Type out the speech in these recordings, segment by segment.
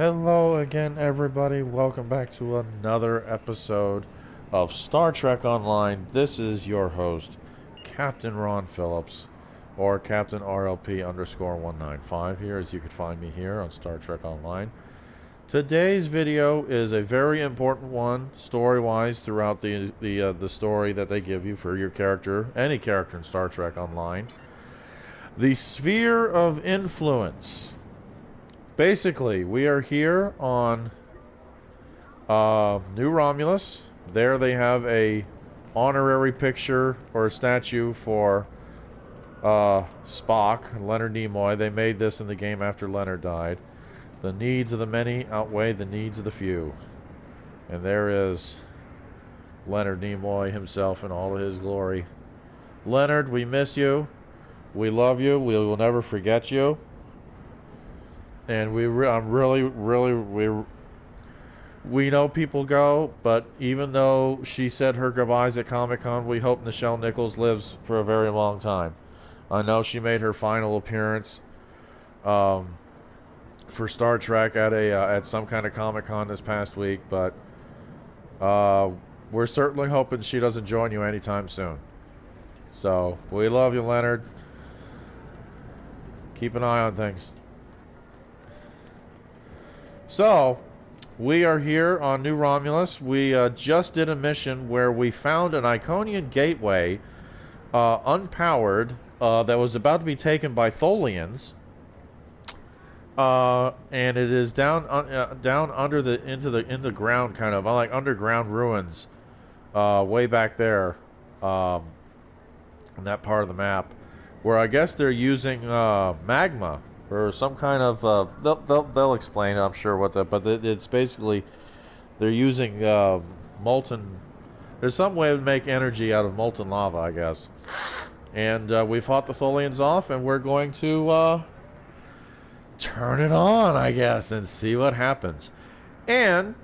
Hello again, everybody. Welcome back to another episode of Star Trek Online. This is your host, Captain Ron Phillips, or Captain RLP underscore 195 here, as you can find me here on Star Trek Online. Today's video is a very important one, story-wise, throughout the story that they give you for your character, any character in Star Trek Online. The Sphere of Influence. Basically, we are here on New Romulus. There they have a honorary picture or a statue for Spock, Leonard Nimoy. They made this in the game after Leonard died. The needs of the many outweigh the needs of the few. And there is Leonard Nimoy himself in all of his glory. Leonard, we miss you. We love you. We will never forget you. And we know people go, but even though she said her goodbyes at Comic-Con, we hope Nichelle Nichols lives for a very long time. I know she made her final appearance for Star Trek at some kind of Comic-Con this past week, but we're certainly hoping she doesn't join you anytime soon. So, we love you, Leonard. Keep an eye on things. So, we are here on New Romulus. We just did a mission where we found an Iconian gateway, unpowered, that was about to be taken by Tholians, and it is down under in the ground, kind of like underground ruins, way back there, in that part of the map, where I guess they're using magma. Or some kind of they'll explain, I'm sure, what that, but it's basically they're using molten. There's some way to make energy out of molten lava, I guess. And we fought the Tholians off, and we're going to turn it on, I guess, and see what happens. And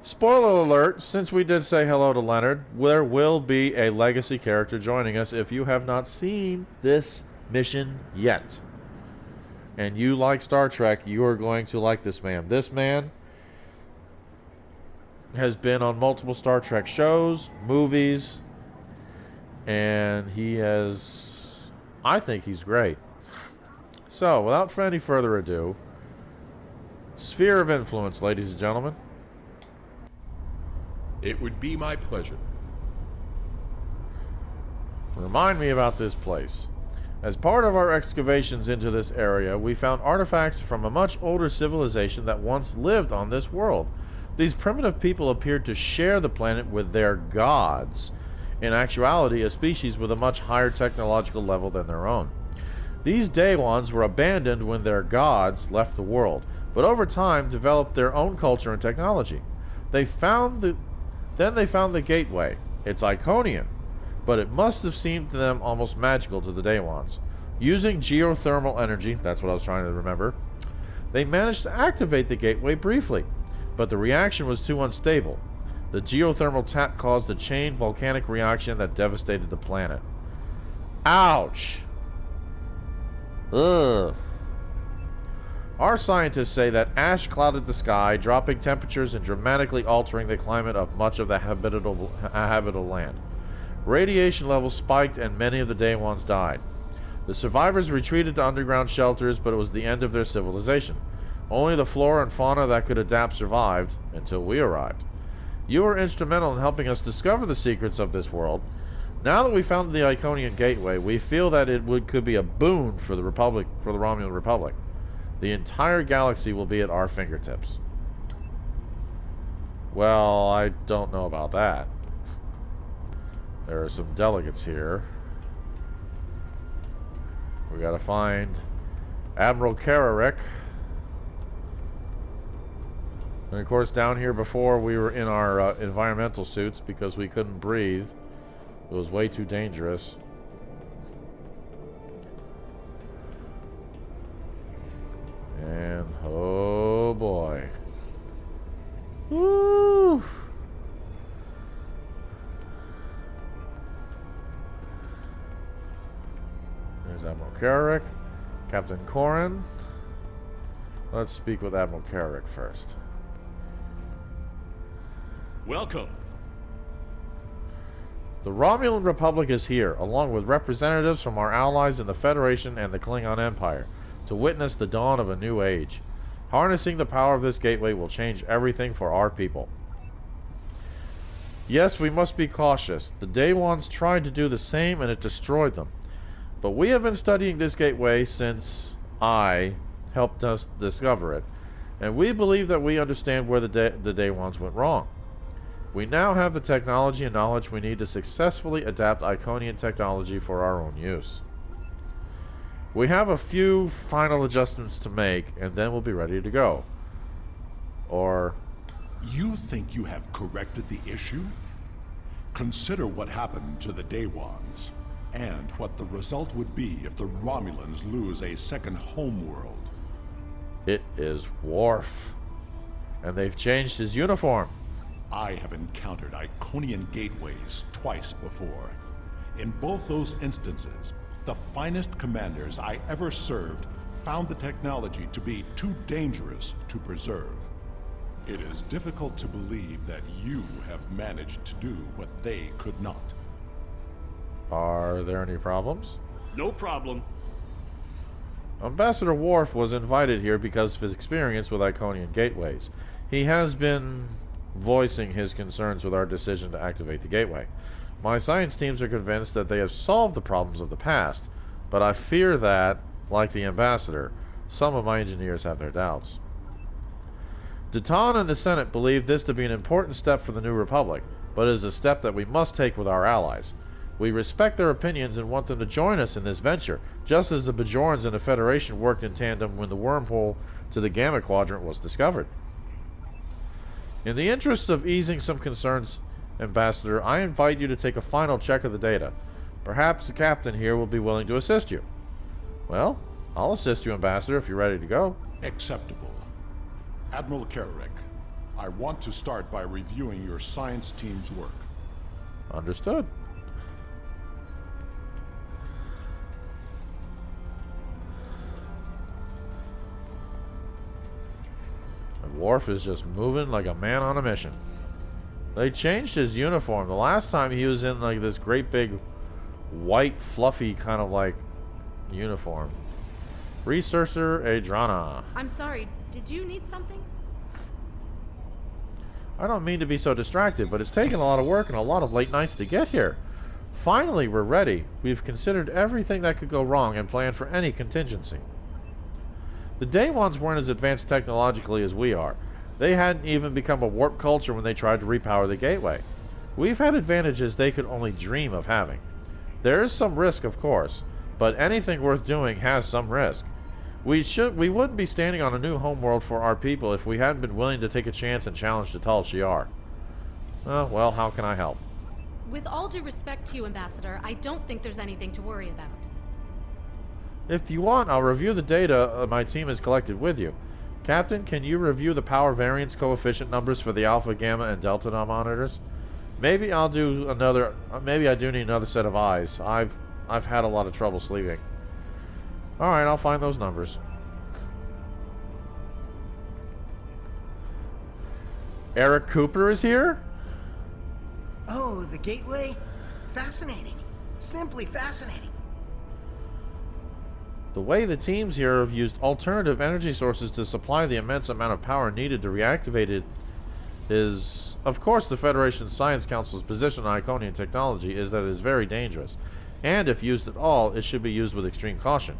spoiler alert, since we did say hello to Leonard, there will be a legacy character joining us if you have not seen this mission yet. And you like Star Trek, you are going to like this man. This man has been on multiple Star Trek shows, movies, and I think he's great. So, without any further ado, Sphere of Influence, ladies and gentlemen. It would be my pleasure. Remind me about this place. As part of our excavations into this area, we found artifacts from a much older civilization that once lived on this world. These primitive people appeared to share the planet with their gods, in actuality a species with a much higher technological level than their own. These Daewons were abandoned when their gods left the world, but over time developed their own culture and technology. Then they found the gateway. It's Iconian, but it must have seemed to them almost magical to the Daewons. Using geothermal energy, that's what I was trying to remember, they managed to activate the gateway briefly, but the reaction was too unstable. The geothermal tap caused a chain volcanic reaction that devastated the planet. Ouch! Ugh. Our scientists say that ash clouded the sky, dropping temperatures and dramatically altering the climate of much of the habitable land. Radiation levels spiked and many of the Daewons died. The survivors retreated to underground shelters, but it was the end of their civilization. Only the flora and fauna that could adapt survived, until we arrived. You were instrumental in helping us discover the secrets of this world. Now that we found the Iconian Gateway, we feel that could be a boon for the Republic, for the Romulan Republic. The entire galaxy will be at our fingertips. Well, I don't know about that. There are some delegates here. We gotta find Admiral Carrick. And of course, down here before we were in our environmental suits because we couldn't breathe. It was way too dangerous. And oh boy. Woo! There's Admiral Carrick, Captain Corin. Let's speak with Admiral Carrick first. Welcome. The Romulan Republic is here, along with representatives from our allies in the Federation and the Klingon Empire, to witness the dawn of a new age. Harnessing the power of this gateway will change everything for our people. Yes, we must be cautious. The Day Ones tried to do the same and it destroyed them. But we have been studying this gateway since I helped us discover it, and we believe that we understand where the Day Ones went wrong. We now have the technology and knowledge we need to successfully adapt Iconian technology for our own use. We have a few final adjustments to make, and then we'll be ready to go. Or... You think you have corrected the issue? Consider what happened to the Day Ones, and what the result would be if the Romulans lose a second homeworld. It is Worf. And they've changed his uniform. I have encountered Iconian gateways twice before. In both those instances, the finest commanders I ever served found the technology to be too dangerous to preserve. It is difficult to believe that you have managed to do what they could not. Are there any problems? No problem. Ambassador Worf was invited here because of his experience with Iconian gateways. He has been voicing his concerns with our decision to activate the gateway. My science teams are convinced that they have solved the problems of the past, but I fear that, like the ambassador, some of my engineers have their doubts. Datan and the Senate believe this to be an important step for the New Republic, but it is a step that we must take with our allies. We respect their opinions and want them to join us in this venture, just as the Bajorans and the Federation worked in tandem when the wormhole to the Gamma Quadrant was discovered. In the interest of easing some concerns, Ambassador, I invite you to take a final check of the data. Perhaps the captain here will be willing to assist you. Well, I'll assist you, Ambassador, if you're ready to go. Acceptable. Admiral Carrick, I want to start by reviewing your science team's work. Understood. Worf is just moving like a man on a mission. They changed his uniform. The last time he was in like this great big white fluffy kind of like uniform. Researcher Adrana. I'm sorry, did you need something? I don't mean to be so distracted, but it's taken a lot of work and a lot of late nights to get here. Finally, we're ready. We've considered everything that could go wrong and planned for any contingency. The Day Ones weren't as advanced technologically as we are. They hadn't even become a warp culture when they tried to repower the gateway. We've had advantages they could only dream of having. There is some risk, of course, but anything worth doing has some risk. We wouldn't be standing on a new homeworld for our people if we hadn't been willing to take a chance and challenge the Tal Shiar. Well, how can I help? With all due respect to you, Ambassador, I don't think there's anything to worry about. If you want, I'll review the data my team has collected with you. Captain, can you review the power variance coefficient numbers for the Alpha, Gamma, and Delta monitors? Maybe I do need another set of eyes. I've had a lot of trouble sleeping. Alright, I'll find those numbers. Eric Cooper is here? Oh, the gateway? Fascinating. Simply fascinating. The way the teams here have used alternative energy sources to supply the immense amount of power needed to reactivate it is... Of course, the Federation Science Council's position on Iconian technology is that it is very dangerous, and if used at all, it should be used with extreme caution.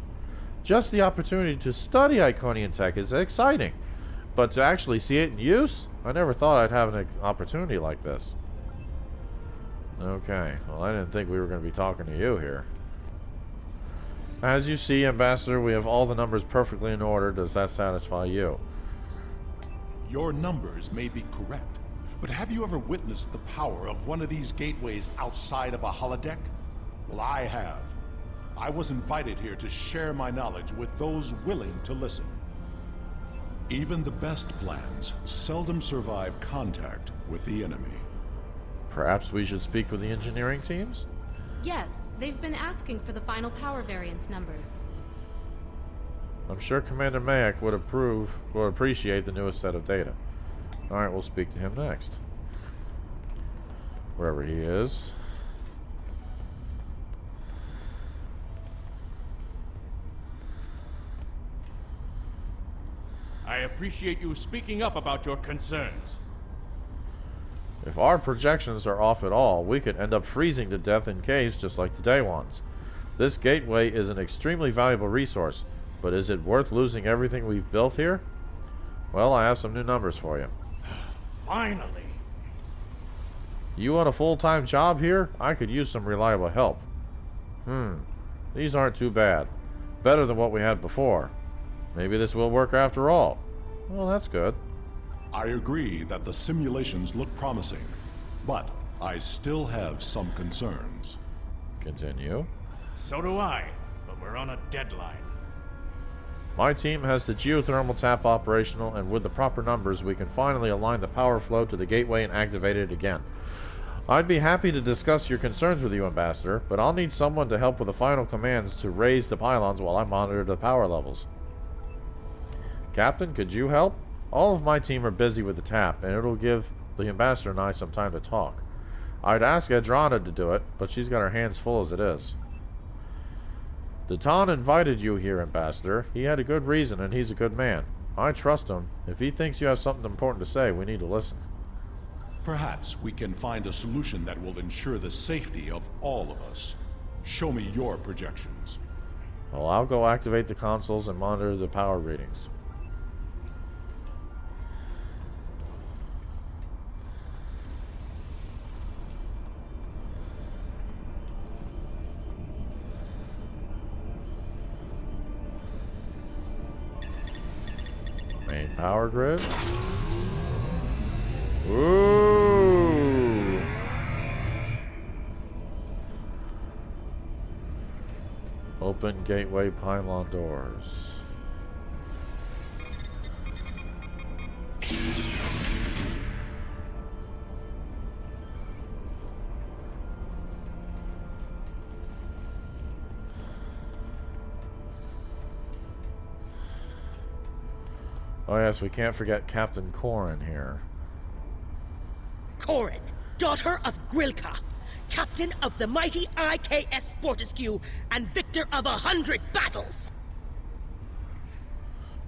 Just the opportunity to study Iconian tech is exciting, but to actually see it in use? I never thought I'd have an opportunity like this. Okay, well, I didn't think we were going to be talking to you here. As you see, Ambassador, we have all the numbers perfectly in order. Does that satisfy you? Your numbers may be correct, but have you ever witnessed the power of one of these gateways outside of a holodeck? Well, I have. I was invited here to share my knowledge with those willing to listen. Even the best plans seldom survive contact with the enemy. Perhaps we should speak with the engineering teams? Yes, they've been asking for the final power variance numbers. I'm sure Commander Mayak would appreciate the newest set of data. Alright, we'll speak to him next. Wherever he is. I appreciate you speaking up about your concerns. If our projections are off at all, we could end up freezing to death in caves just like the day ones. This gateway is an extremely valuable resource, but is it worth losing everything we've built here? Well, I have some new numbers for you. Finally. You want a full-time job here? I could use some reliable help. These aren't too bad. Better than what we had before. Maybe this will work after all. Well, that's good. I agree that the simulations look promising, but I still have some concerns. Continue. So do I, but we're on a deadline. My team has the geothermal tap operational, and with the proper numbers, we can finally align the power flow to the gateway and activate it again. I'd be happy to discuss your concerns with you, Ambassador, but I'll need someone to help with the final commands to raise the pylons while I monitor the power levels. Captain, could you help? All of my team are busy with the tap, and it'll give the Ambassador and I some time to talk. I'd ask Adrana to do it, but she's got her hands full as it is. Datan invited you here, Ambassador. He had a good reason, and he's a good man. I trust him. If he thinks you have something important to say, we need to listen. Perhaps we can find a solution that will ensure the safety of all of us. Show me your projections. Well, I'll go activate the consoles and monitor the power readings. Main power grid. Ooh. Open gateway pylon doors. Oh yes, we can't forget Captain Corrin here. Corrin, daughter of Grilka, captain of the mighty IKS Fortescue, and victor of 100 battles!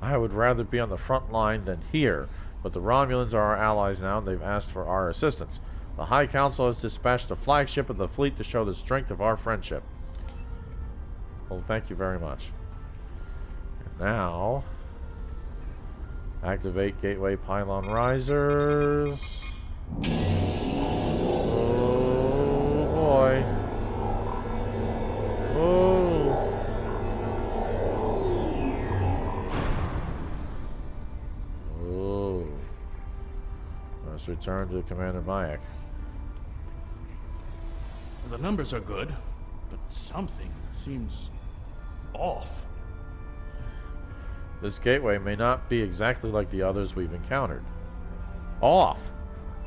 I would rather be on the front line than here, but the Romulans are our allies now, and they've asked for our assistance. The High Council has dispatched a flagship of the fleet to show the strength of our friendship. Well, thank you very much. And now, activate gateway pylon risers. Oh boy. Oh. Oh. Let's return to Commander Mayak. The numbers are good, but something seems off. This gateway may not be exactly like the others we've encountered. Off!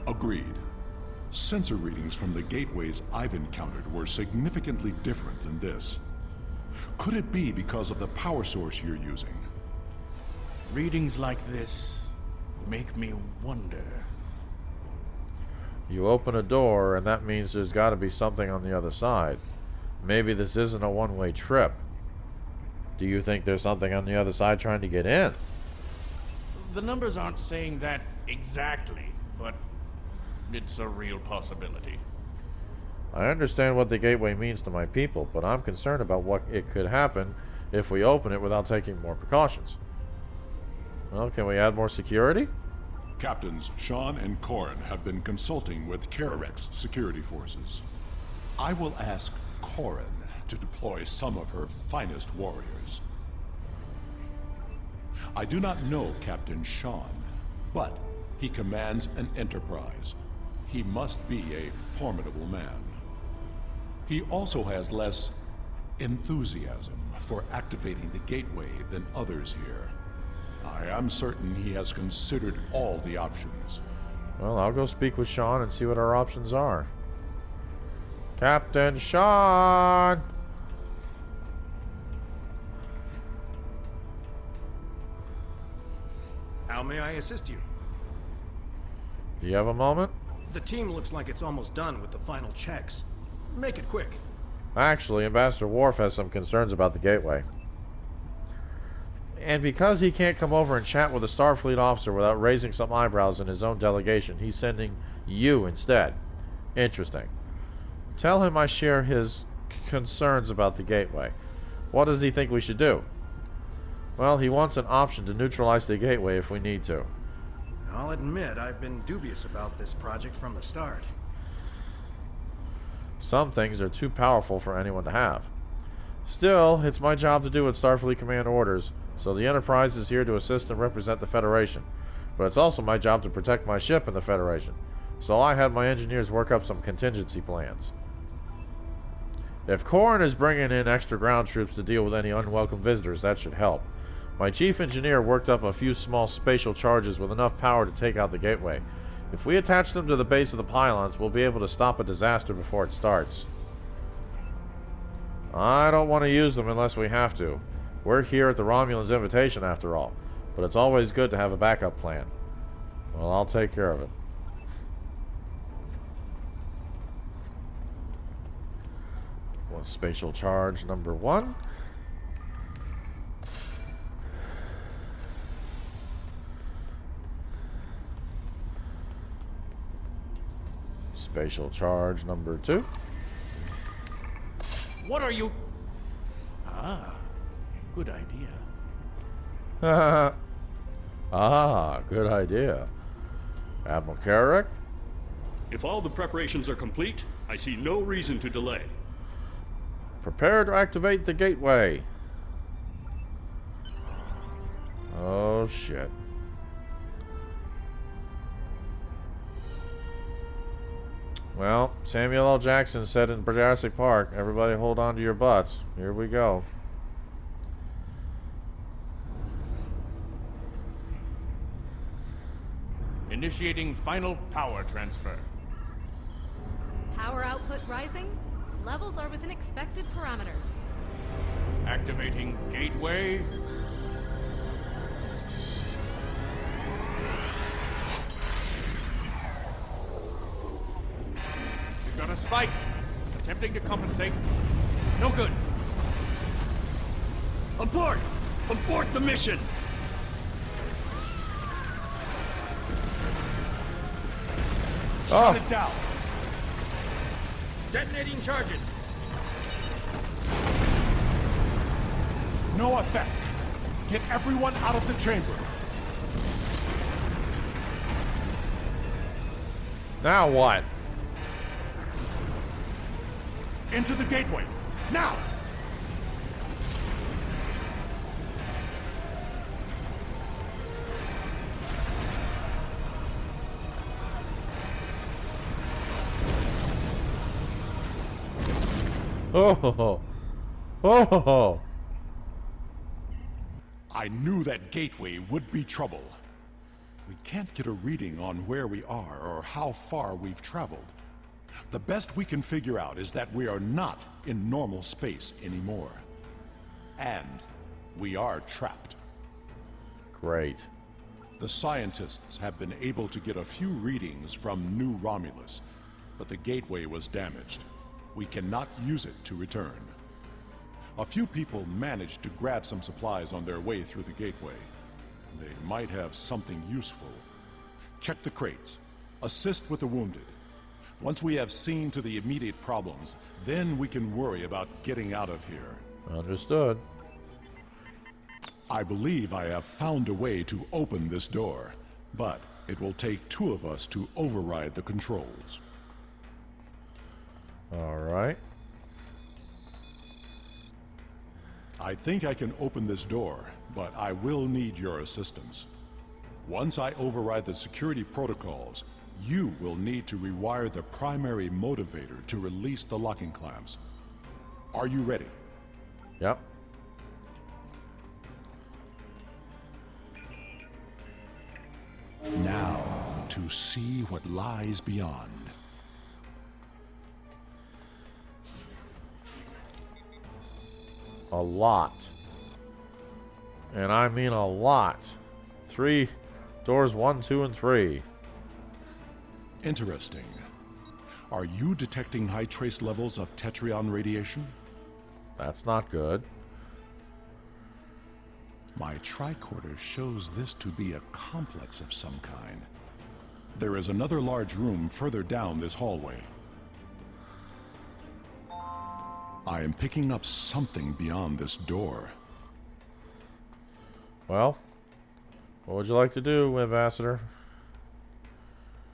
Agreed. Sensor readings from the gateways I've encountered were significantly different than this. Could it be because of the power source you're using? Readings like this make me wonder. You open a door, and that means there's got to be something on the other side. Maybe this isn't a one-way trip. Do you think there's something on the other side trying to get in? The numbers aren't saying that exactly, but it's a real possibility. I understand what the gateway means to my people, but I'm concerned about what it could happen if we open it without taking more precautions. Well, can we add more security? Captains Sean and Corrin have been consulting with Carrick's security forces. I will ask Corrin to deploy some of her finest warriors. I do not know Captain Sean, but he commands an enterprise. He must be a formidable man. He also has less enthusiasm for activating the gateway than others here. I am certain he has considered all the options. Well, I'll go speak with Sean and see what our options are. Captain Sean! How may I assist you? Do you have a moment? The team looks like it's almost done with the final checks. Make it quick. Actually, Ambassador Worf has some concerns about the gateway. And because he can't come over and chat with a Starfleet officer without raising some eyebrows in his own delegation, he's sending you instead. Interesting. Tell him I share his concerns about the gateway. What does he think we should do? Well, he wants an option to neutralize the gateway if we need to. I'll admit I've been dubious about this project from the start. Some things are too powerful for anyone to have. Still, it's my job to do what Starfleet Command orders, so the Enterprise is here to assist and represent the Federation. But it's also my job to protect my ship and the Federation, so I had my engineers work up some contingency plans. If Corrin is bringing in extra ground troops to deal with any unwelcome visitors, that should help. My chief engineer worked up a few small spatial charges with enough power to take out the gateway. If we attach them to the base of the pylons, we'll be able to stop a disaster before it starts. I don't want to use them unless we have to. We're here at the Romulans' invitation after all, but it's always good to have a backup plan. Well, I'll take care of it. Well, spatial charge number 1. Spatial charge number 2. What are you... Ah, good idea. Good idea. Admiral Carrick? If all the preparations are complete, I see no reason to delay. Prepare to activate the gateway. Oh, shit. Well, Samuel L. Jackson said in Jurassic Park, everybody hold on to your butts. Here we go. Initiating final power transfer. Power output rising. Levels are within expected parameters. Activating gateway. We've got a spike. Attempting to compensate. No good. Abort! Abort the mission! Shut it down. Detonating charges. No effect. Get everyone out of the chamber. Now what? Into the gateway. Now! Oh, oh, I knew that gateway would be trouble. We can't get a reading on where we are or how far we've traveled. The best we can figure out is that we are not in normal space anymore. And we are trapped. great. The scientists have been able to get a few readings from New Romulus, but the gateway was damaged. We cannot use it to return. A few people managed to grab some supplies on their way through the gateway. They might have something useful. Check the crates. Assist with the wounded. Once we have seen to the immediate problems, then we can worry about getting out of here. Understood. I believe I have found a way to open this door, but it will take 2 of us to override the controls. All right. I think I can open this door, but I will need your assistance. Once I override the security protocols, you will need to rewire the primary motivator to release the locking clamps. Are you ready? Yep. Now, to see what lies beyond. A lot. And I mean a lot. 3 Doors 1, 2, and 3. Interesting. Are you detecting high trace levels of Tetrion radiation? That's not good. My tricorder shows this to be a complex of some kind. There is another large room further down this hallway. I am picking up something beyond this door. Well, what would you like to do, Ambassador?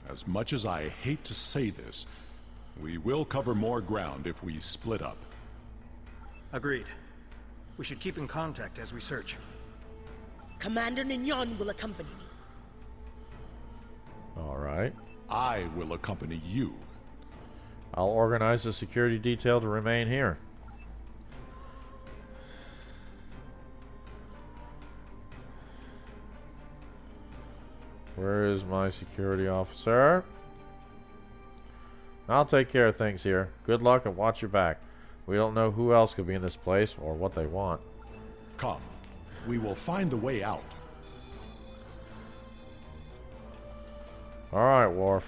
As much as I hate to say this, we will cover more ground if we split up. Agreed. We should keep in contact as we search. Commander Nignon will accompany me. All right. I will accompany you. I'll organize a security detail to remain here. Where is my security officer? I'll take care of things here. Good luck and watch your back. We don't know who else could be in this place or what they want. Come. We will find the way out. All right, Worf.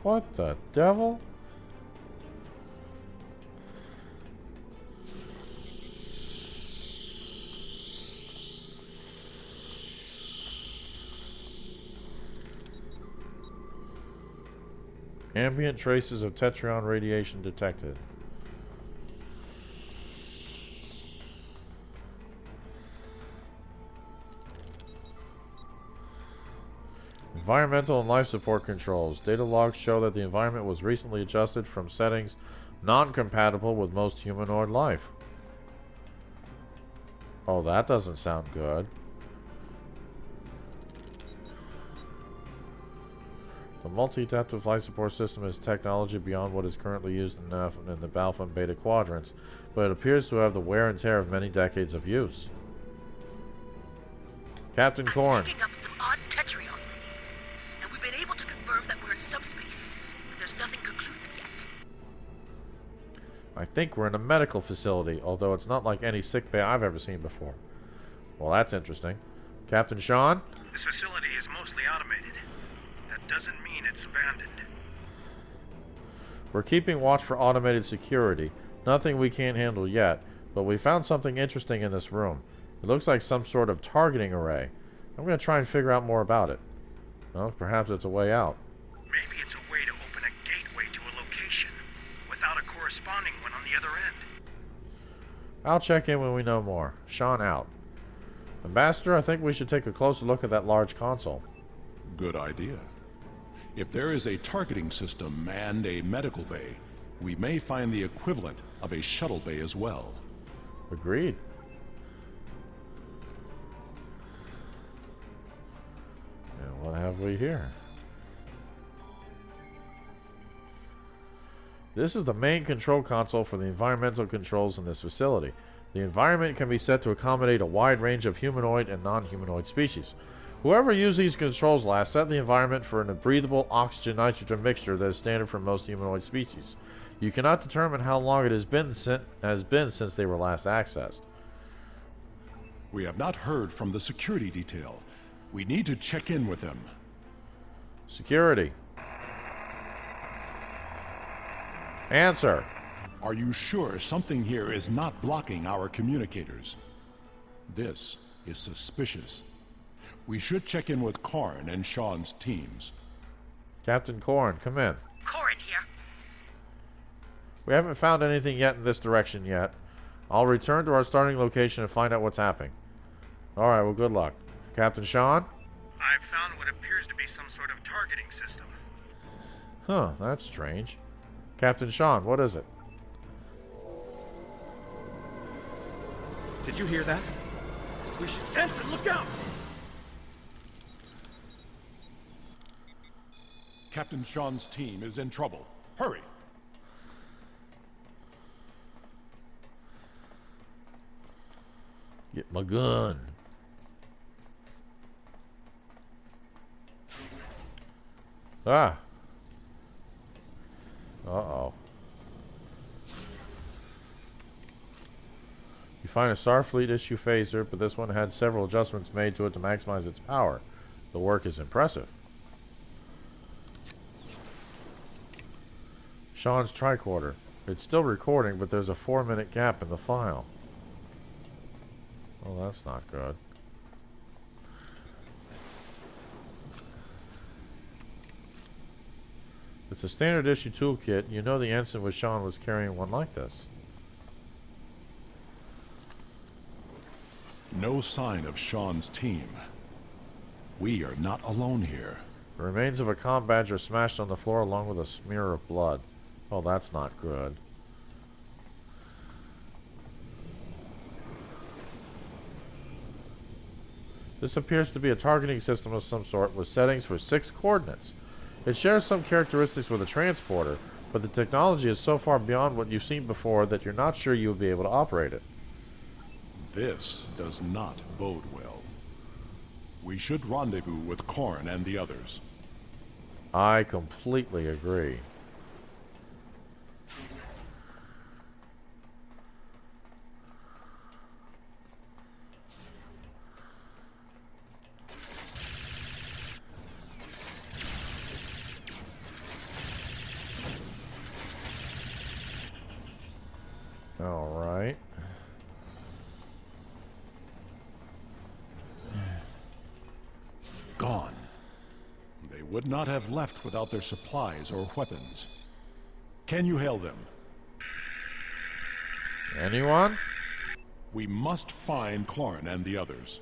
What the devil? Ambient traces of Tetrion radiation detected. Environmental and life support controls. Data logs show that the environment was recently adjusted from settings non-compatible with most humanoid life. Oh, that doesn't sound good. The multi-adaptive life support system is technology beyond what is currently used in the Alpha and Beta quadrants, but it appears to have the wear and tear of many decades of use. Captain Korn. I'm picking up some odd Tetrion readings, and we've been able to confirm that we're in subspace, but there's nothing conclusive yet. I think we're in a medical facility, although it's not like any sick bay I've ever seen before. Well, that's interesting. Captain Sean? This facility is mostly automated. That doesn't mean it's abandoned. We're keeping watch for automated security. Nothing we can't handle yet, but we found something interesting in this room. It looks like some sort of targeting array. I'm going to try and figure out more about it. Well, perhaps it's a way out. Maybe it's a way to open a gateway to a location without a corresponding one on the other end. I'll check in when we know more. Sean out. Ambassador, I think we should take a closer look at that large console. Good idea. If there is a targeting system and a medical bay, we may find the equivalent of a shuttle bay as well. Agreed. And what have we here? This is the main control console for the environmental controls in this facility. The environment can be set to accommodate a wide range of humanoid and non-humanoid species. Whoever used these controls last set the environment for a breathable oxygen-nitrogen mixture that is standard for most humanoid species. You cannot determine how long it has been since they were last accessed. We have not heard from the security detail. We need to check in with them. Security. Answer. Are you sure something here is not blocking our communicators? This is suspicious. We should check in with Karn and Sean's teams. Captain Korn, come in. Corin here. We haven't found anything yet in this direction yet. I'll return to our starting location and find out what's happening. Alright, well, good luck. Captain Sean? I've found what appears to be some sort of targeting system. Huh, that's strange. Captain Sean, what is it? Did you hear that? We should... Ensign, look out! Captain Sean's team is in trouble. Hurry! Get my gun. Ah. Uh-oh. You find a Starfleet issue phaser, but this one had several adjustments made to it to maximize its power. The work is impressive. Sean's tricorder. It's still recording, but there's a 4-minute gap in the file. Oh, that's not good. It's a standard issue toolkit. You know the ensign with Sean was carrying one like this. No sign of Sean's team. We are not alone here. The remains of a comm badge are smashed on the floor along with a smear of blood. Oh, that's not good. This appears to be a targeting system of some sort with settings for 6 coordinates. It shares some characteristics with a transporter, but the technology is so far beyond what you've seen before that you're not sure you'll be able to operate it. This does not bode well. We should rendezvous with Corrin and the others. I completely agree. All right. Gone. They would not have left without their supplies or weapons. Can you hail them? Anyone? We must find Corrin and the others.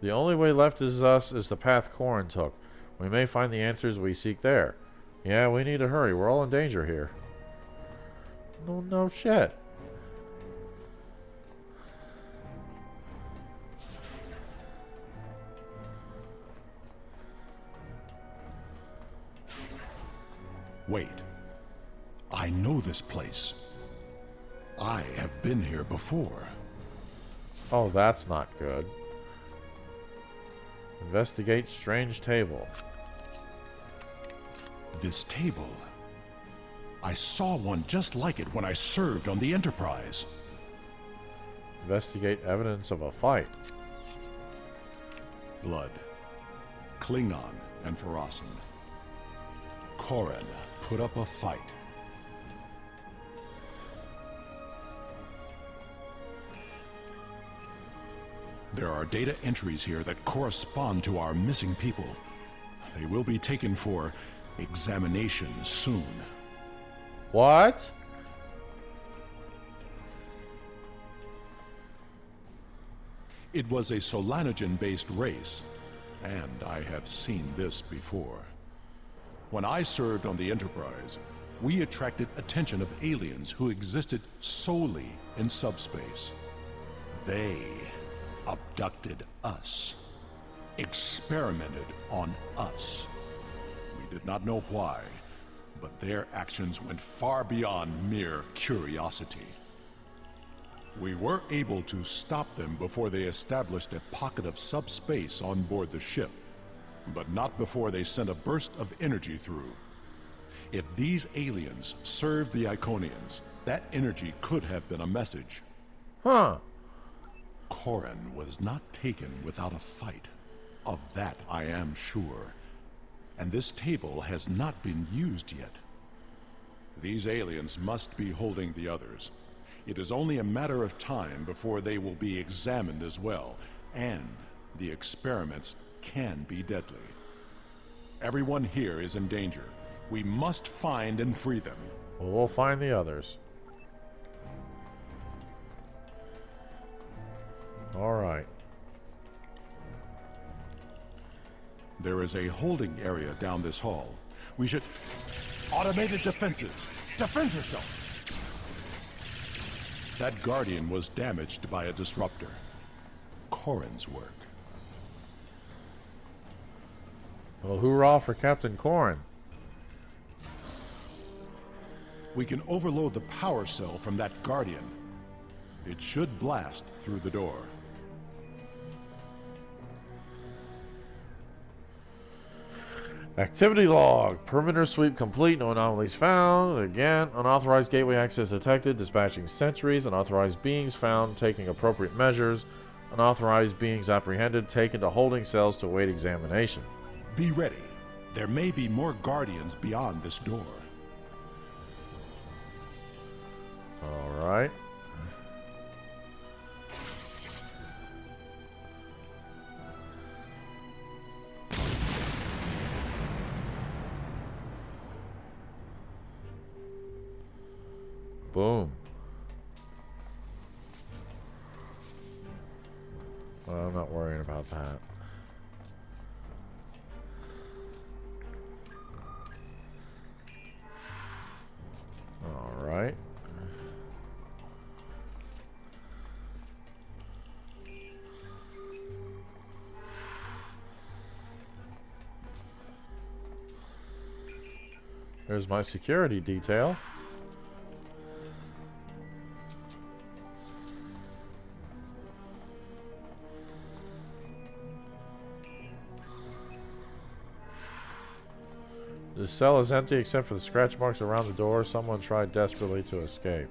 The only way left is the path Corrin took. We may find the answers we seek there. Yeah, we need to hurry. We're all in danger here. No shit. Wait. I know this place. I have been here before. Oh, that's not good. Investigate strange table. This table. I saw one just like it when I served on the Enterprise. Investigate evidence of a fight. Blood. Klingon and Pharosan. Corrin put up a fight. There are data entries here that correspond to our missing people. They will be taken for examination soon. What? It was a Solanogen-based race, and I have seen this before. When I served on the Enterprise, we attracted attention of aliens who existed solely in subspace. They abducted us, experimented on us. We did not know why, but their actions went far beyond mere curiosity. We were able to stop them before they established a pocket of subspace on board the ship, but not before they sent a burst of energy through. If these aliens served the Iconians, that energy could have been a message. Huh. Corrin was not taken without a fight. Of that I am sure. And this table has not been used yet. These aliens must be holding the others. It is only a matter of time before they will be examined as well, and the experiments can be deadly. Everyone here is in danger. We must find and free them. Well, we'll find the others. All right. There is a holding area down this hall. We should... Automated defenses! Defend yourself! That Guardian was damaged by a disruptor. Corrin's work. Well, hoorah for Captain Corrin. We can overload the power cell from that Guardian. It should blast through the door. Activity log. Perimeter sweep complete. No anomalies found. Again, unauthorized gateway access detected. Dispatching sentries. Unauthorized beings found. Taking appropriate measures. Unauthorized beings apprehended. Taken to holding cells to await examination. Be ready. There may be more guardians beyond this door. Alright. Boom. Well, I'm not worrying about that. All right. There's my security detail. The cell is empty except for the scratch marks around the door. Someone tried desperately to escape.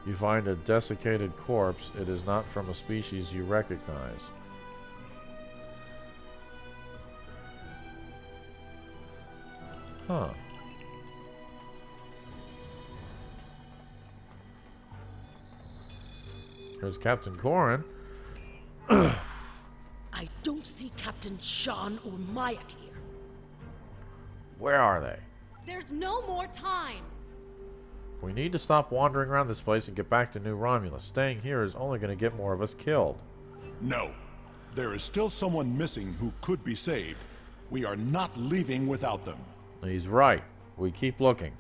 You find a desiccated corpse. It is not from a species you recognize. Huh. There's Captain Corin. I don't see Captain Sean or Myatt here. Where are they? There's no more time. We need to stop wandering around this place and get back to New Romulus. Staying here is only going to get more of us killed. No. There is still someone missing who could be saved. We are not leaving without them. He's right. We keep looking.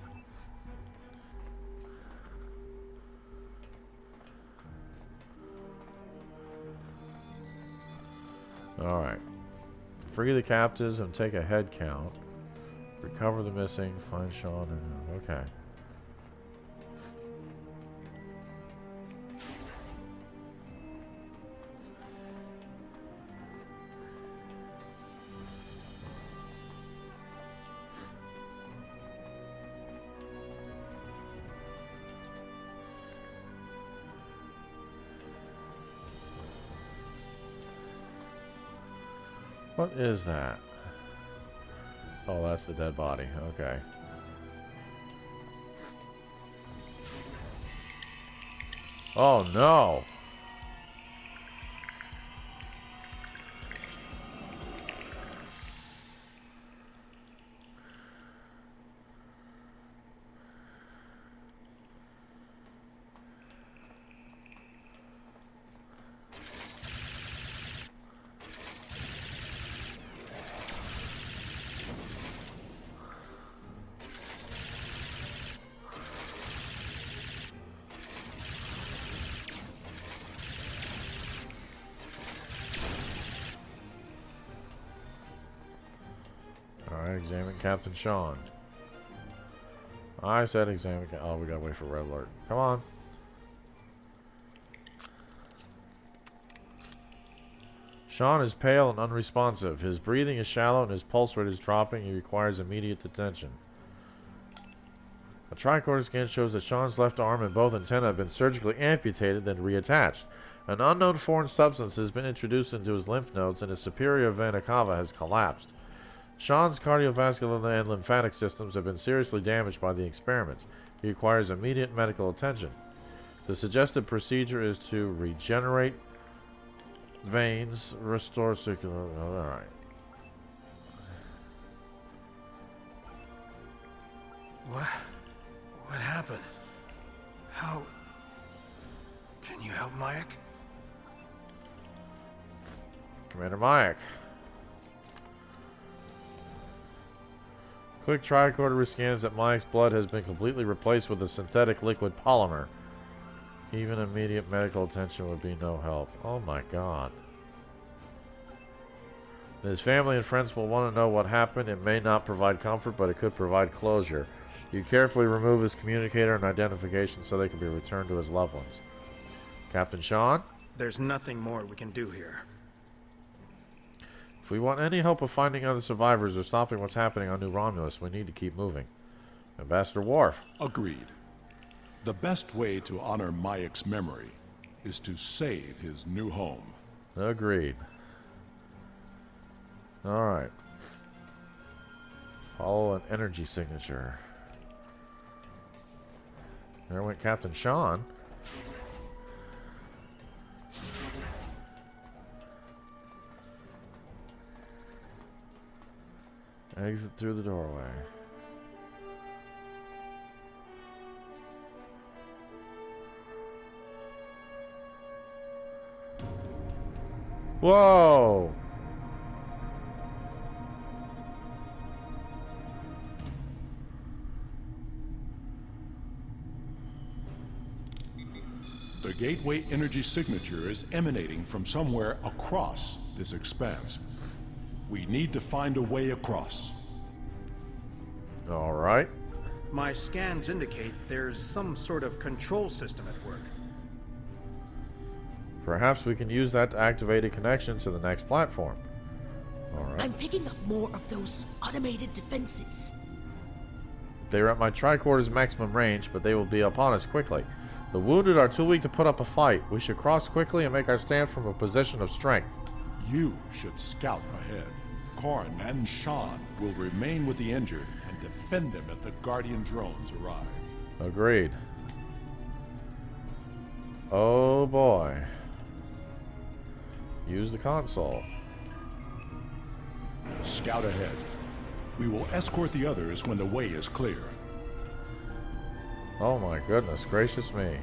Alright. Free the captives and take a head count. Recover the missing. Find Sean and... Okay. What is that? Oh, that's the dead body. Okay. Oh, no. Alright, examine Captain Sean. I said examine... Oh, we gotta wait for red alert. Come on. Sean is pale and unresponsive. His breathing is shallow and his pulse rate is dropping. He requires immediate attention. A tricorder scan shows that Sean's left arm and both antennae have been surgically amputated and reattached. An unknown foreign substance has been introduced into his lymph nodes and his superior vena cava has collapsed. Sean's cardiovascular and lymphatic systems have been seriously damaged by the experiments. He requires immediate medical attention. The suggested procedure is to regenerate veins, restore circular... Alright. What happened? How... Can you help Myatt? Commander Myatt. Quick tricorder rescans that Mike's blood has been completely replaced with a synthetic liquid polymer. Even immediate medical attention would be no help. Oh my god. His family and friends will want to know what happened. It may not provide comfort, but it could provide closure. You carefully remove his communicator and identification so they can be returned to his loved ones. Captain Sean? There's nothing more we can do here. If we want any hope of finding other survivors or stopping what's happening on New Romulus, we need to keep moving. Ambassador Worf. Agreed. The best way to honor Mayek's memory is to save his new home. Agreed. Alright. Follow an energy signature. There went Captain Sean. Exit through the doorway. Whoa! The gateway energy signature is emanating from somewhere across this expanse. We need to find a way across. All right. My scans indicate there's some sort of control system at work. Perhaps we can use that to activate a connection to the next platform. All right. I'm picking up more of those automated defenses. They are at my tricorder's maximum range, but they will be upon us quickly. The wounded are too weak to put up a fight. We should cross quickly and make our stand from a position of strength. You should scout ahead. Korn and Sean will remain with the injured and defend them if the Guardian drones arrive. Agreed. Oh boy. Use the console. Scout ahead. We will escort the others when the way is clear. Oh my goodness gracious me.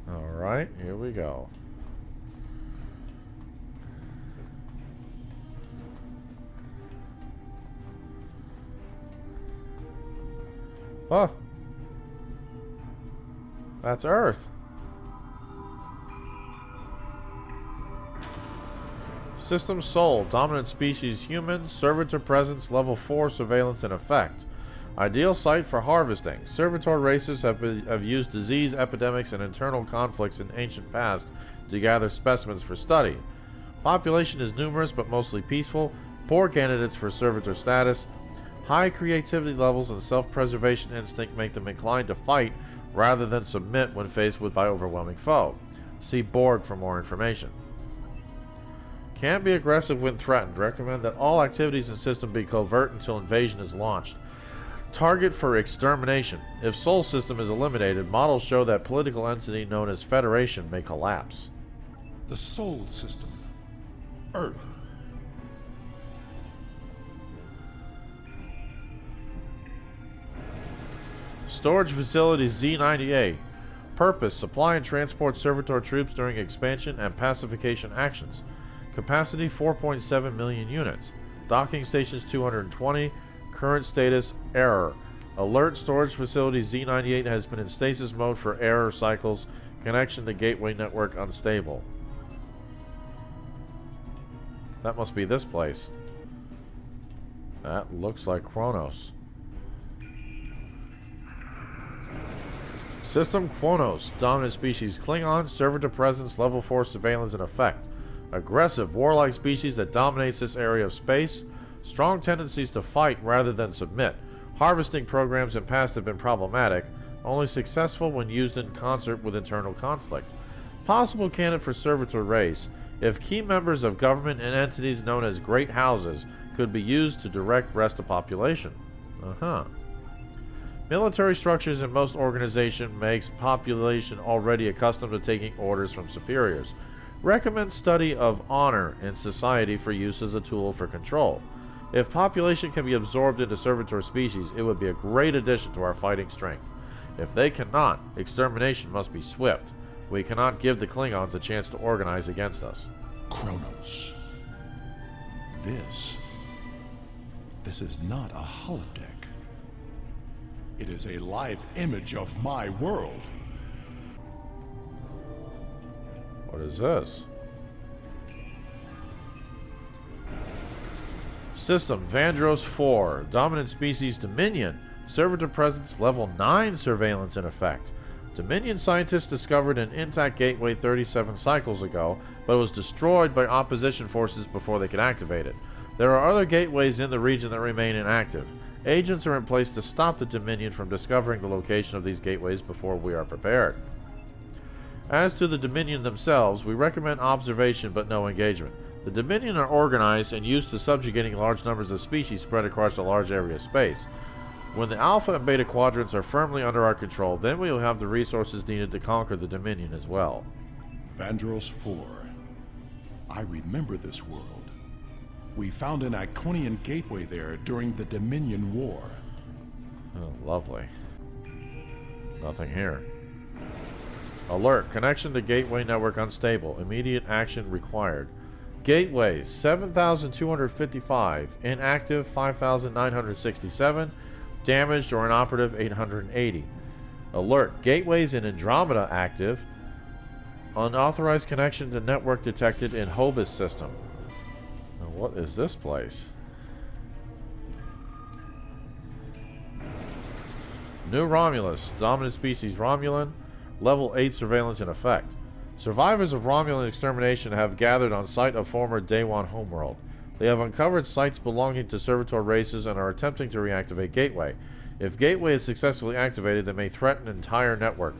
Alright, here we go. Oh! That's Earth. System Sol. Dominant species human. Servitor presence level 4 surveillance in effect. Ideal site for harvesting. Servitor races have used disease epidemics and internal conflicts in ancient past to gather specimens for study. Population is numerous but mostly peaceful. Poor candidates for servitor status. High creativity levels and self-preservation instinct make them inclined to fight rather than submit when faced with by overwhelming foe. See Borg for more information. Can be aggressive when threatened. Recommend that all activities in system be covert until invasion is launched. Target for extermination. If Sol system is eliminated, models show that political entity known as Federation may collapse. The Sol system. Earth. Storage facilities Z98. Purpose: supply and transport servitor troops during expansion and pacification actions. Capacity 4.7 million units. Docking stations 220. Current status: error. Alert: storage facility Z98 has been in stasis mode for error cycles. Connection to gateway network unstable. That must be this place. That looks like Kronos. System Kronos. Dominant species Klingon. Servitor presence level 4 surveillance in effect. Aggressive, warlike species that dominates this area of space. Strong tendencies to fight rather than submit. Harvesting programs in past have been problematic, only successful when used in concert with internal conflict. Possible candidate for servitor race. If key members of government and entities known as great houses could be used to direct rest of population. Military structures in most organizations makes population already accustomed to taking orders from superiors. Recommend study of honor in society for use as a tool for control. If population can be absorbed into servitor species, it would be a great addition to our fighting strength. If they cannot, extermination must be swift. We cannot give the Klingons a chance to organize against us. Kronos. This is not a holodeck. It is a live image of my world. What is this? System Vandros 4. Dominant species Dominion. Servitor presence level 9 surveillance in effect. Dominion scientists discovered an intact gateway 37 cycles ago, but it was destroyed by opposition forces before they could activate it. There are other gateways in the region that remain inactive. Agents are in place to stop the Dominion from discovering the location of these gateways before we are prepared. As to the Dominion themselves, we recommend observation but no engagement. The Dominion are organized and used to subjugating large numbers of species spread across a large area of space. When the Alpha and Beta quadrants are firmly under our control, then we will have the resources needed to conquer the Dominion as well. Vandros 4. I remember this world. We found an Iconian gateway there during the Dominion War. Oh, lovely. Nothing here. Alert. Connection to gateway network unstable. Immediate action required. Gateways 7,255. Inactive 5,967. Damaged or inoperative 880. Alert. Gateways in Andromeda active. Unauthorized connection to network detected in Hobus system. Now what is this place? New Romulus. Dominant species Romulan. Level 8 surveillance in effect. Survivors of Romulan extermination have gathered on site of former Day 1 homeworld. They have uncovered sites belonging to servitor races and are attempting to reactivate Gateway. If Gateway is successfully activated, they may threaten an entire network.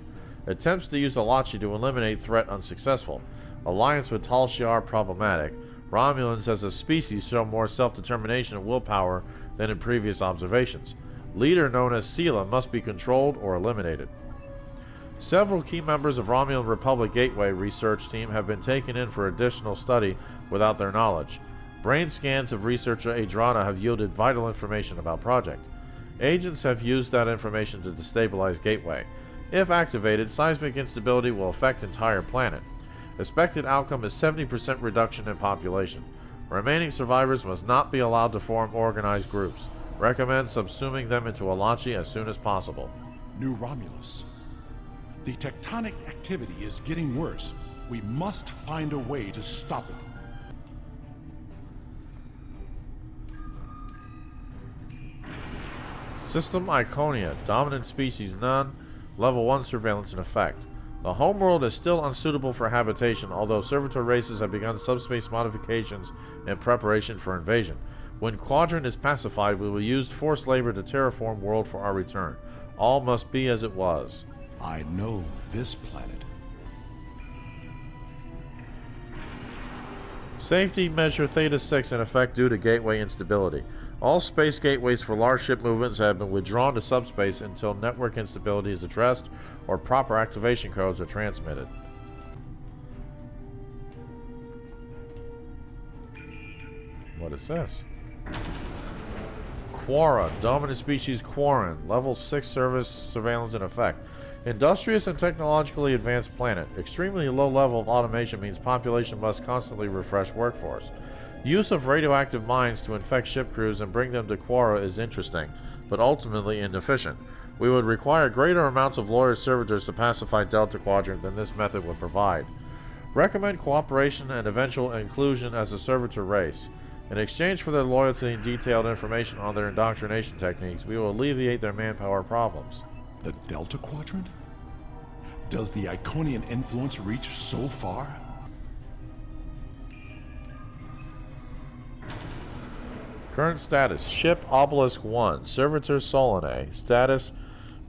Attempts to use Alachi to eliminate threat unsuccessful. Alliance with Tal Shiar problematic. Romulans as a species show more self-determination and willpower than in previous observations. Leader known as Sela must be controlled or eliminated. Several key members of Romulan Republic Gateway research team have been taken in for additional study without their knowledge. Brain scans of researcher Adrana have yielded vital information about project. Agents have used that information to destabilize Gateway. If activated, seismic instability will affect entire planet. Expected outcome is 70% reduction in population. Remaining survivors must not be allowed to form organized groups. Recommend subsuming them into Alachi as soon as possible. New Romulus. The tectonic activity is getting worse. We must find a way to stop it. System Iconia. Dominant species none. Level 1 surveillance in effect. The homeworld is still unsuitable for habitation, although servitor races have begun subspace modifications in preparation for invasion. When Quadrant is pacified, we will use forced labor to terraform world for our return. All must be as it was. I know this planet. Safety measure Theta 6 in effect due to gateway instability. All space gateways for large ship movements have been withdrawn to subspace until network instability is addressed or proper activation codes are transmitted. What is this? Quora, dominant species Quarren, level 6 service surveillance in effect. Industrious and technologically advanced planet. Extremely low level of automation means population must constantly refresh workforce. Use of radioactive mines to infect ship crews and bring them to Quora is interesting, but ultimately inefficient. We would require greater amounts of loyal servitors to pacify Delta Quadrant than this method would provide. Recommend cooperation and eventual inclusion as a servitor race. In exchange for their loyalty and detailed information on their indoctrination techniques, we will alleviate their manpower problems. The Delta Quadrant? Does the Iconian influence reach so far? Current status, Ship Obelisk 1, Servitor Solanae, status,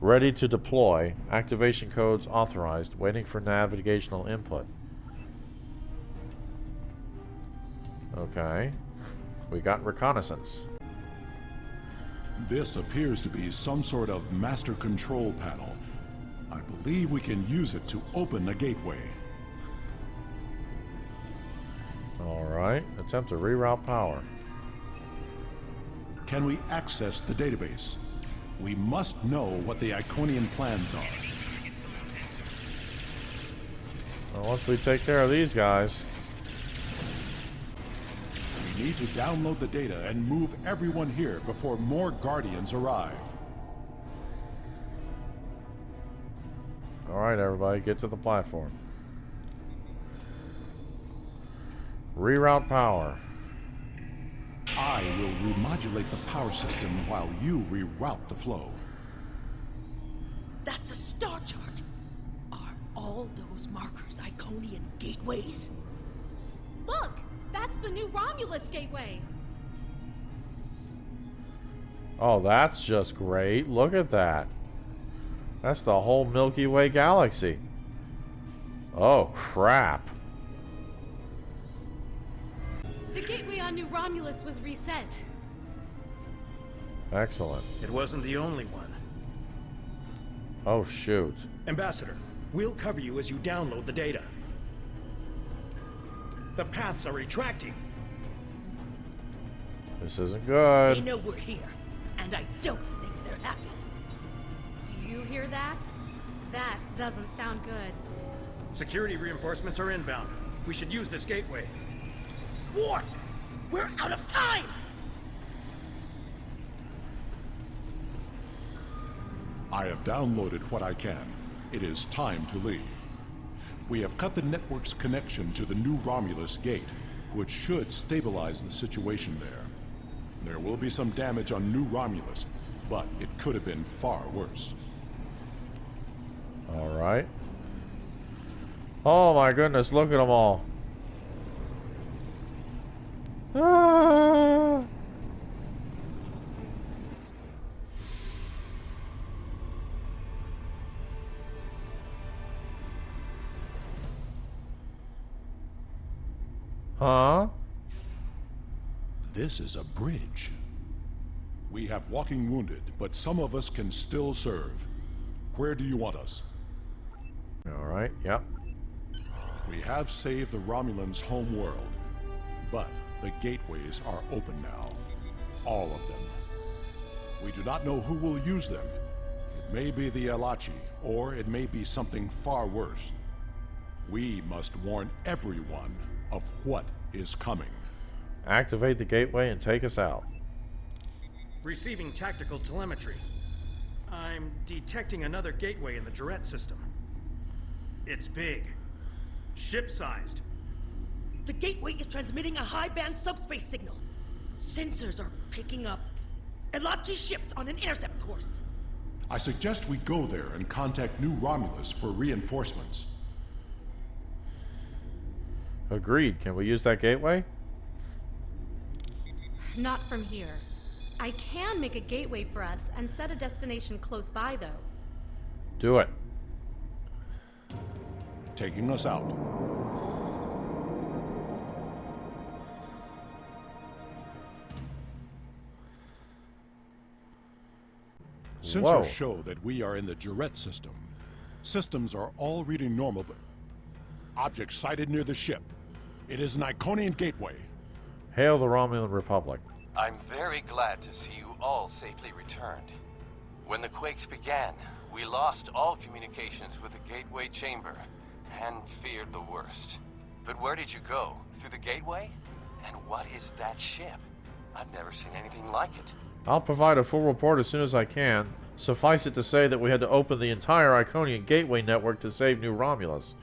ready to deploy, activation codes authorized, waiting for navigational input. Okay, we got reconnaissance. This appears to be some sort of master control panel. I believe we can use it to open a gateway. Alright, attempt to reroute power. Can we access the database? We must know what the Iconian plans are. Well, once we take care of these guys. We need to download the data and move everyone here before more Guardians arrive. Alright, everybody, get to the platform. Reroute power. I will remodulate the power system while you reroute the flow. That's a star chart. Are all those markers Iconian gateways? Look! That's the new Romulus gateway! Oh, that's just great. Look at that. That's the whole Milky Way galaxy. Oh, crap. The gateway on New Romulus was reset. Excellent. It wasn't the only one. Oh, shoot. Ambassador, we'll cover you as you download the data. The paths are retracting. This isn't They good. know we're here, and I don't think they're happy. Do you hear that? That doesn't sound good. Security reinforcements are inbound. We should use this gateway. Ward! We're out of time! I have downloaded what I can. It is time to leave. We have cut the network's connection to the new Romulus gate, which should stabilize the situation there. There will be some damage on New Romulus, but it could have been far worse. All right. Oh, my goodness. Look at them all. Ah. Huh? This is a bridge. We have walking wounded, but some of us can still serve. Where do you want us? All right. Yep. We have saved the Romulans' home world, but the gateways are open now. All of them. We do not know who will use them. It may be the Alachi, or it may be something far worse. We must warn everyone of what is coming. Activate the gateway and take us out. Receiving tactical telemetry. I'm detecting another gateway in the Jarrett system. It's big. Ship-sized. The gateway is transmitting a high-band subspace signal. Sensors are picking up Elachi ships on an intercept course. I suggest we go there and contact New Romulus for reinforcements. Agreed. Can we use that gateway? Not from here. I can make a gateway for us and set a destination close by, though. Do it. Taking us out. Sensors Whoa. show that we are in the Jarrett system. Systems are all reading normal, but object sighted near the ship. It is an Iconian gateway. Hail the Romulan Republic. I'm very glad to see you all safely returned. When the quakes began, we lost all communications with the gateway chamber and feared the worst. But where did you go? Through the gateway? And what is that ship? I've never seen anything like it. I'll provide a full report as soon as I can. Suffice it to say that we had to open the entire Iconian gateway network to save New Romulus.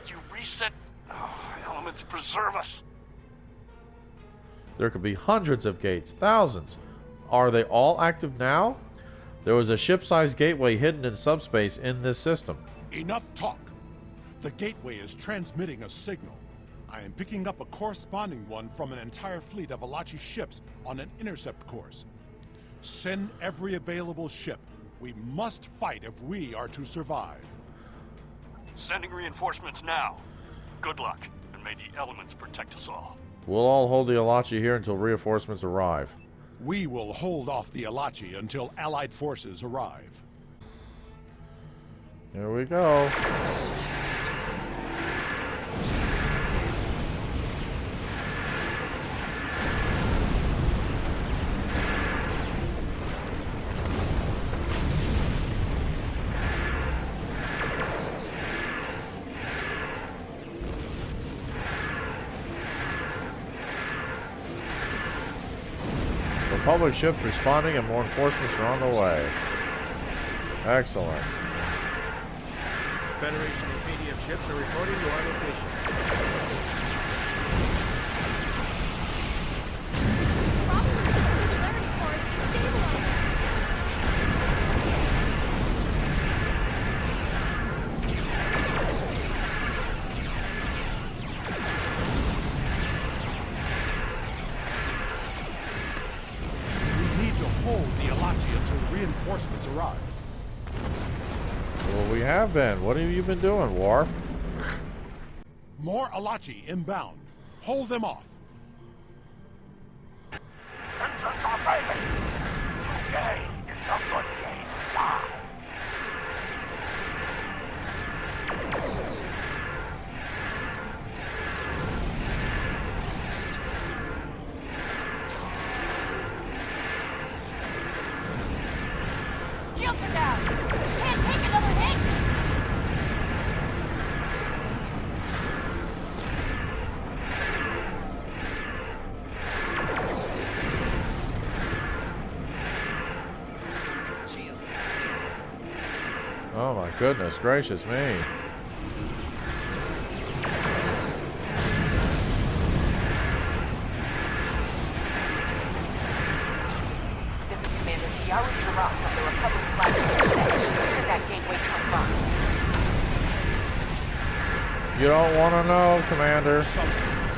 You reset. Oh, elements preserve us. There could be hundreds of gates, thousands. Are they all active now? There was a ship-sized gateway hidden in subspace in this system. Enough talk. The gateway is transmitting a signal. I am picking up a corresponding one from an entire fleet of Alachi ships on an intercept course. Send every available ship. We must fight if we are to survive. Sending reinforcements now. Good luck, and may the elements protect us all. We'll all hold the Alachi here until reinforcements arrive. We will hold off the Alachi until Allied forces arrive. Here we go. Republic ships responding and more reinforcements are on the way. Excellent. Federation and PDF ships are reporting to our location. The reinforcements arrive. Well, we have been. What have you been doing, Worf? More Alachi inbound. Hold them off. Engines are failing. Today is a good day to die. Shields are down. Can't take another hit. Oh my goodness gracious me. This is Commander Tiaru Jurah from the Republic flagship set. Where did that gateway come from? You don't want to know, Commander. Subspace.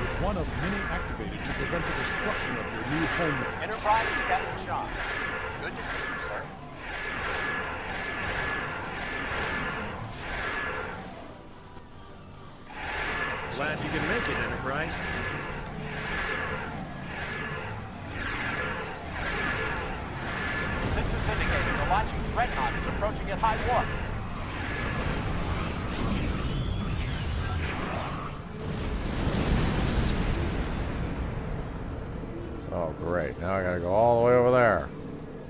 It's one of many activated to prevent the destruction of your new homeworld. Enterprise to Captain Sean. Good to see you, sir. Glad you can make it, Enterprise. Sensors indicating the launching dreadnought is approaching at high warp. Oh, great. Now I gotta go all the way over there.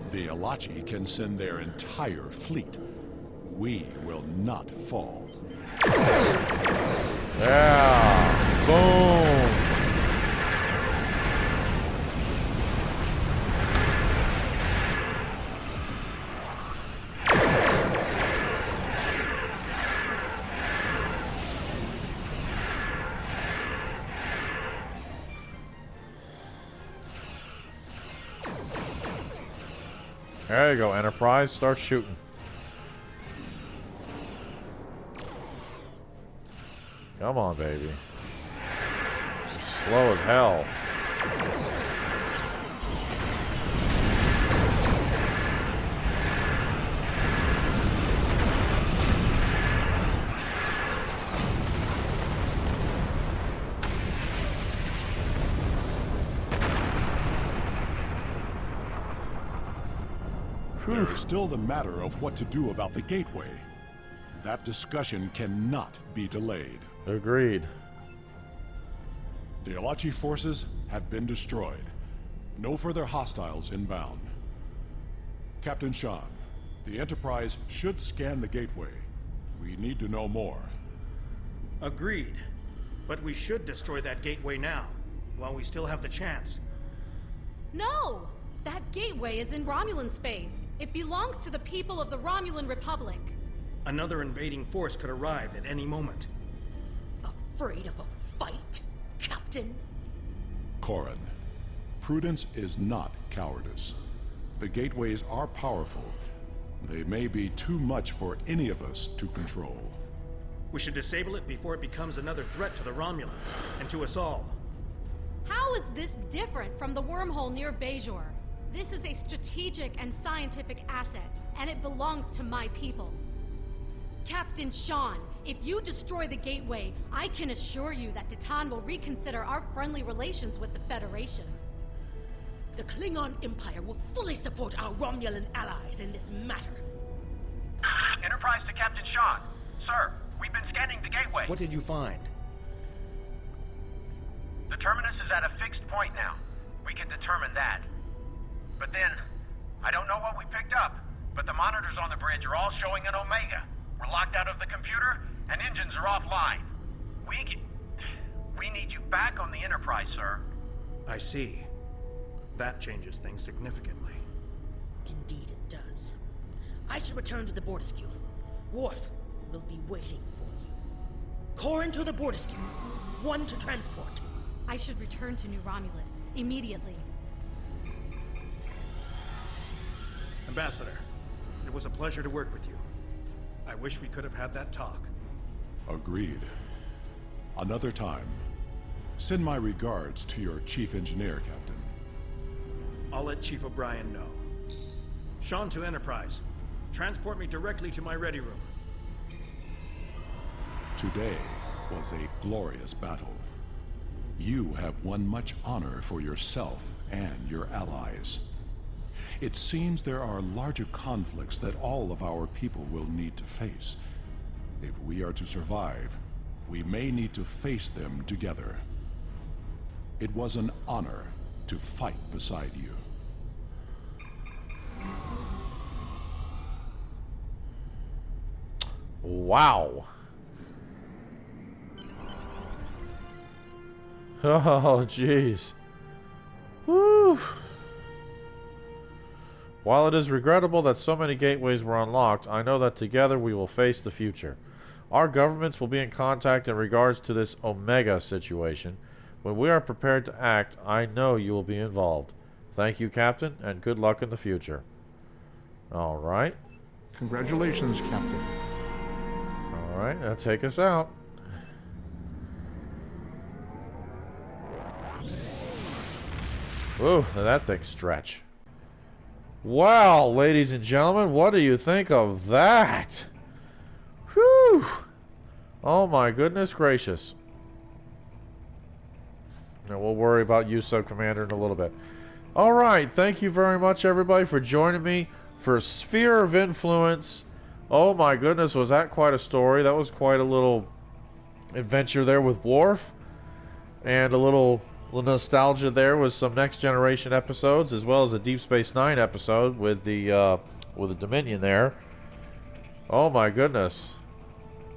The Alachi can send their entire fleet. We will not fall. Yeah. Boom. There you go, Enterprise. Start shooting. Come on, baby. You're slow as hell. There is still the matter of what to do about the gateway. That discussion cannot be delayed. Agreed. The Alachi forces have been destroyed. No further hostiles inbound. Captain Sean, the Enterprise should scan the gateway. We need to know more. Agreed. But we should destroy that gateway now, while we still have the chance. No! That gateway is in Romulan space. It belongs to the people of the Romulan Republic. Another invading force could arrive at any moment. Afraid of a fight, Captain? Corrin, prudence is not cowardice. The gateways are powerful. They may be too much for any of us to control. We should disable it before it becomes another threat to the Romulans, and to us all. How is this different from the wormhole near Bajor? This is a strategic and scientific asset, and it belongs to my people. Captain Sean, if you destroy the gateway, I can assure you that Titan will reconsider our friendly relations with the Federation. The Klingon Empire will fully support our Romulan allies in this matter. Enterprise to Captain Sean. Sir, we've been scanning the gateway. What did you find? The terminus is at a fixed point now. We can determine that. But then, I don't know what we picked up, but the monitors on the bridge are all showing an Omega. We're locked out of the computer, and engines are offline. We need you back on the Enterprise, sir. I see. That changes things significantly. Indeed it does. I should return to the Borderskew. Worf will be waiting for you. Corrin to the Borderskew. One to transport. I should return to New Romulus immediately. Ambassador, it was a pleasure to work with you. I wish we could have had that talk. Agreed. Another time. Send my regards to your chief engineer, Captain. I'll let Chief O'Brien know. Sean to Enterprise. Transport me directly to my ready room. Today was a glorious battle. You have won much honor for yourself and your allies. It seems there are larger conflicts that all of our people will need to face. If we are to survive, we may need to face them together. It was an honor to fight beside you. Wow. Oh, jeez. Woo. While it is regrettable that so many gateways were unlocked, I know that together we will face the future. Our governments will be in contact in regards to this Omega situation. When we are prepared to act, I know you will be involved. Thank you, Captain, and good luck in the future. Alright. Congratulations, Captain. Alright, now take us out. Whoa, that thing stretch. Wow, ladies and gentlemen, what do you think of that? Whew! Oh my goodness gracious. Now we'll worry about you, Sub-Commander, in a little bit. Alright, thank you very much, everybody, for joining me for Sphere of Influence. Oh my goodness, was that quite a story? That was quite a little adventure there with Worf. And a little nostalgia there with some Next Generation episodes, as well as a Deep Space Nine episode with the Dominion there. Oh my goodness.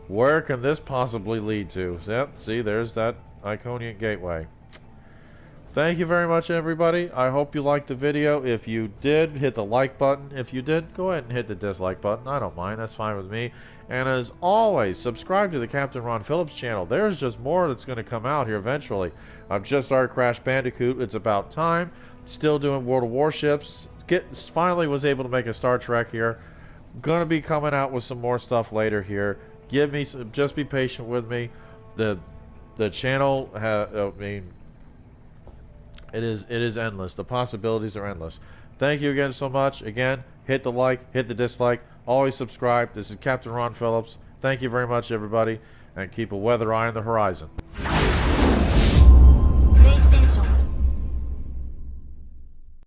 Where can this possibly lead to? Yep, see, there's that Iconian Gateway. Thank you very much, everybody. I hope you liked the video. If you did, hit the like button. If you did, go ahead and hit the dislike button. I don't mind. That's fine with me. And as always, subscribe to the Captain Ron Phillips channel. There's just more that's going to come out here eventually. I've just started Crash Bandicoot. It's about time. Still doing World of Warships. Finally was able to make a Star Trek here. Going to be coming out with some more stuff later here. Just be patient with me. The channel, it is endless. The possibilities are endless. Thank you again so much. Again, hit the like, hit the dislike. Always subscribe. This is Captain Ron Phillips. Thank you very much, everybody. And keep a weather eye on the horizon.